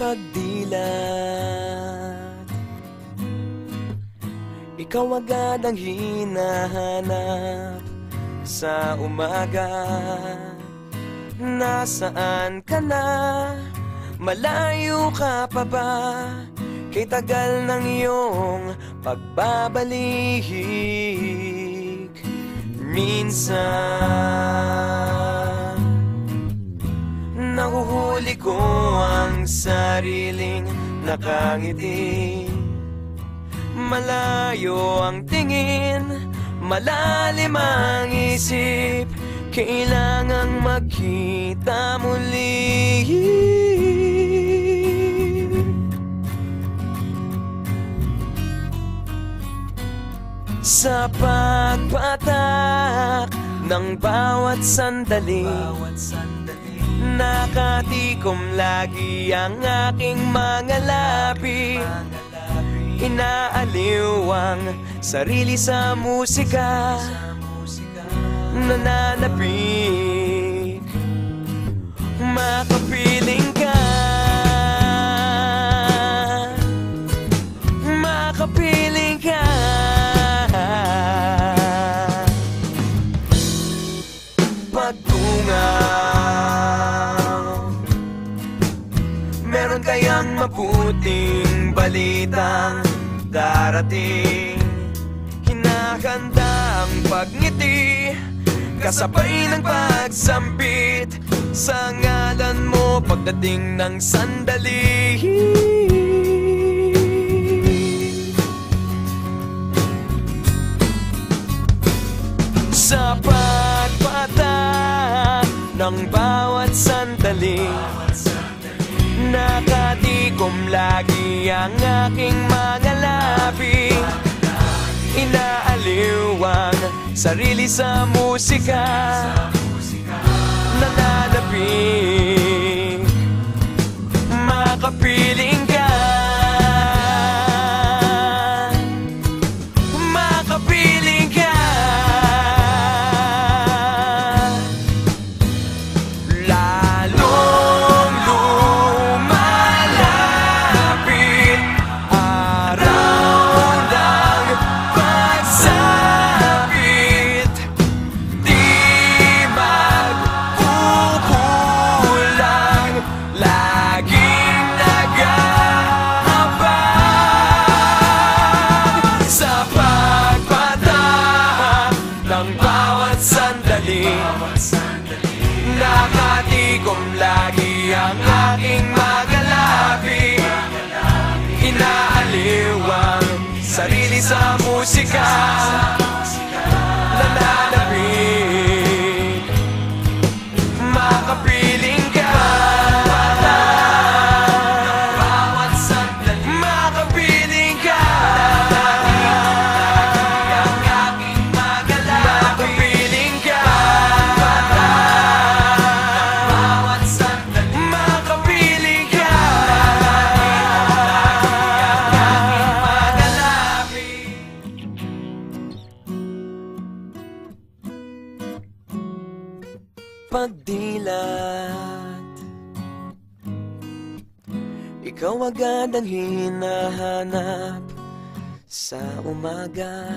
pagdilat, ikaw agad ang hinahanap sa umaga. Nasaan ka na? Malayo ka pa ba? Kay tagal ng iyong pagbabalik. Minsan nahuhuli ko ang sariling nakangiti. Malayo ang tingin, malalim ang isip, kailangang magkita muli. Sa pagpatak ng bawat sandali, nakatikom lagi ang aking mga labi. Inaaliw ang sarili sa musika, nananapik, makapiling ka, makapiling ka. Pagtungaw, meron kayang mabuting balitang darating. Hinahanda ang pagngiti, kasabay ng pagsampit sa ngalan mo pagdating ng sandali. Sa pagpatak ng bawat sandali, nakatikom lagi ang aking mga labi. Inaaliw ang sarili sa musika, nananapik, makapiling ka, makapiling ka. Lalong lumalapit araw ng pagsapit, di magkukulang, laging nag-aabang. Sa pagpatak ng bawat sandali, nakatikom lagi ang aking mga labi. Inaaliw ang sarili sa musika, nananapik, makapiling ka, makapiling ka, makapiling ka, makapiling ka. Pagdilat, ikaw agad ang hinahanap sa umaga.